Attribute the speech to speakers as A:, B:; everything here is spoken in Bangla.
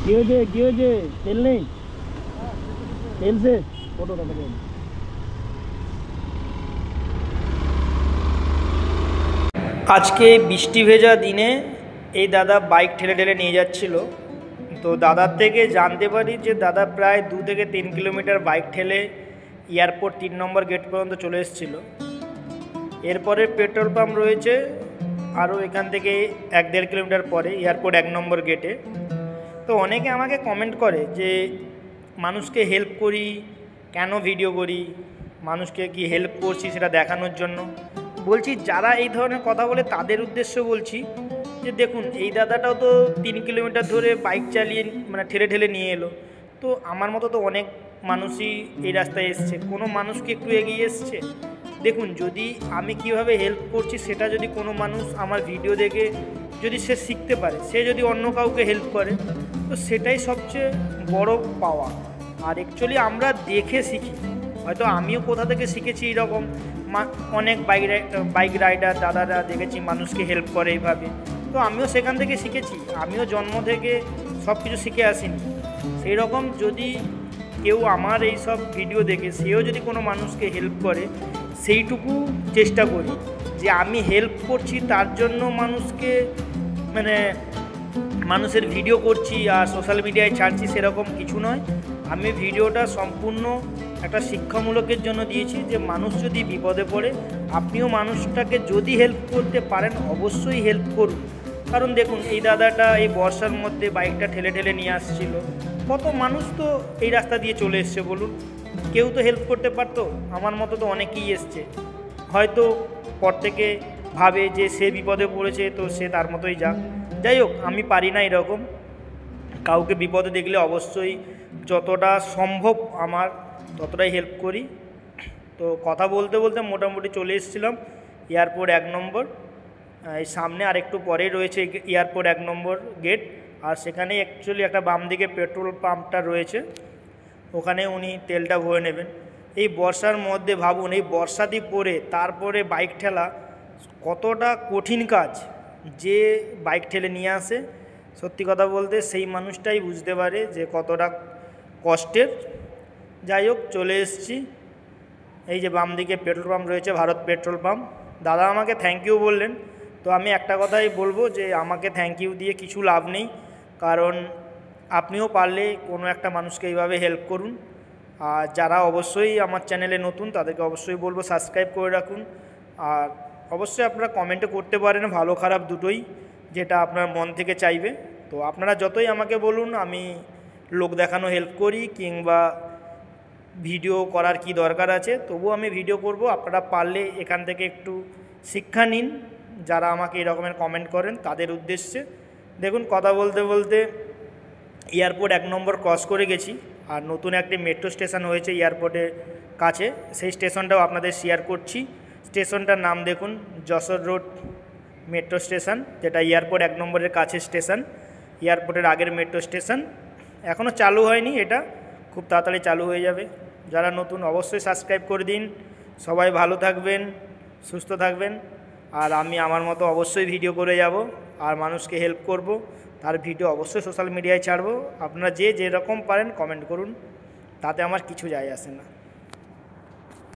A: কি হয়েছে? তেল নেই? তেল সে ফটো দাদা। আজকে বৃষ্টি ভেজা দিনে এই দাদা বাইক ঠেলে ঠেলে নিয়ে যাচ্ছিল। তো দাদার থেকে জানতে পারি যে দাদা প্রায় 2 থেকে 3 কিলোমিটার বাইক ঠেলে এয়ারপোর্ট 3 নম্বর গেট পর্যন্ত চলে এসেছিল। এরপরে পেট্রোল পাম্প রয়েছে আরও এখান থেকে 1-1.5 কিলোমিটার পরে এয়ারপোর্ট 1 নম্বর গেটে। তো অনেকে আমাকে কমেন্ট করে যে মানুষকে হেল্প করি কেন, ভিডিও করি, মানুষকে কি হেল্প করছি সেটা দেখানোর জন্য। বলছি যারা এই ধরনের কথা বলে তাদের উদ্দেশ্য বলছি যে দেখুন এই দাদাটাও তো 3 কিলোমিটার ধরে বাইক চালিয়ে মানে ঠেলে ঠেলে নিয়ে এলো। তো আমার মতো তো অনেক মানুষই এই রাস্তায় এসছে, কোনো মানুষ কি একটু এগিয়ে এসছে? দেখুন যদি আমি কিভাবে হেল্প করছি সেটা যদি কোনো মানুষ আমার ভিডিও দেখে যদি সে শিখতে পারে, সে যদি অন্য কাউকে হেল্প করে, তো সেটাই সবচেয়ে বড় পাওয়া। আর অ্যাকচুয়ালি আমরা দেখে শিখি, হয়তো আমিও কোথা থেকে শিখেছি এইরকম। অনেক বাইক রাইডার দাদারা দেখেছি মানুষকে হেল্প করে এইভাবে, তো আমিও সেখান থেকে শিখেছি। আমিও জন্ম থেকে সব কিছু শিখে আসিনি। সেই রকম যদি কেউ আমার এই সব ভিডিও দেখে সেও যদি কোনো মানুষকে হেল্প করে, সেইটুকু চেষ্টা করি যে আমি হেল্প করছি তার জন্য মানুষকে মানে মানুষের ভিডিও করছি আর সোশ্যাল মিডিয়ায় ছাড়ছি সেরকম কিছু নয়। আমি ভিডিওটা সম্পূর্ণ একটা শিক্ষামূলকের জন্য দিয়েছি যে মানুষ যদি বিপদে পড়ে আপনিও মানুষটাকে যদি হেল্প করতে পারেন অবশ্যই হেল্প করুন। কারণ দেখুন এই দাদাটা এই বর্ষার মধ্যে বাইকটা ঠেলে ঠেলে নিয়ে আসছিল, কত মানুষ তো এই রাস্তা দিয়ে চলে এসছে বলুন, কেউ তো হেল্প করতে পারতো। আমার মতো তো অনেকেই এসছে, হয়তো পর থেকে ভাবে যে সে বিপদে পড়েছে তো সে তার মতোই যাক। যাই হোক, আমি পারি না এরকম, কাউকে বিপদে দেখলে অবশ্যই যতটা সম্ভব আমার ততটাই হেল্প করি। তো কথা বলতে বলতে মোটামুটি চলে এসেছিলাম এয়ারপোর্ট 1 নম্বর। এই সামনে আর একটু পরেই রয়েছে এয়ারপোর্ট 1 নম্বর গেট, আর সেখানে অ্যাকচুয়ালি একটা বাম দিকে পেট্রোল পাম্পটা রয়েছে, ওখানে উনি তেলটা ভরে নেবেন। এই বর্ষার মধ্যে ভাবুন, এই বর্ষাতে পরে তারপরে বাইক ঠেলা কতটা কঠিন কাজ। যে বাইক ঠেলে নিয়ে আসে সত্যি কথা বলতে সেই মানুষটাই বুঝতে পারে যে কতটা কষ্টের। যাই হোক, চলে এসেছি। এই যে বাম দিকে পেট্রোল পাম্প রয়েছে, ভারত পেট্রোল পাম্প। দাদা আমাকে থ্যাংক ইউ বললেন, তো আমি একটা কথাই বলবো যে আমাকে থ্যাংক ইউ দিয়ে কিছু লাভ নেই, কারণ আপনিও পারলে কোনো একটা মানুষকে এইভাবে হেল্প করুন। আর যারা অবশ্যই আমার চ্যানেলে নতুন তাদেরকে অবশ্যই বলবো সাবস্ক্রাইব করে রাখুন। আর অবশ্যই আপনারা কমেন্টে করতে পারেন ভালো খারাপ দুটোই, যেটা আপনার মন থেকে চাইবে। তো আপনারা যতই আমাকে বলুন আমি লোক দেখানো হেল্প করি কিংবা ভিডিও করার কি দরকার আছে তবুও আমি ভিডিও করব। আপনারা পারলে এখান থেকে একটু শিক্ষা নিন, যারা আমাকে এরকমের কমেন্ট করেন তাদের উদ্দেশ্যে। দেখুন কথা বলতে বলতে এয়ারপোর্ট 1 নম্বর ক্রস করে গেছি, আর নতুন একটি মেট্রো স্টেশন হয়েছে এয়ারপোর্টের কাছে, সেই স্টেশনটাও আপনাদের শেয়ার করছি। স্টেশনটার নাম দেখুন, যশোর রোড মেট্রো স্টেশন, যেটা এয়ারপোর্ট 1 নম্বরের কাছে স্টেশন, এয়ারপোর্টের আগের মেট্রো স্টেশন। এখনও চালু হয়নি, এটা খুব তাড়াতাড়ি চালু হয়ে যাবে। যারা নতুন অবশ্যই সাবস্ক্রাইব করে দিন। সবাই ভালো থাকবেন, সুস্থ থাকবেন। আর আমি আমার মতো অবশ্যই ভিডিও করে যাব আর মানুষকে হেল্প করব, তার ভিডিও অবশ্যই সোশ্যাল মিডিয়ায় ছাড়ব। আপনারা যে যেরকম পারেন কমেন্ট করুন, তাতে আমার কিছু যায় আসে না।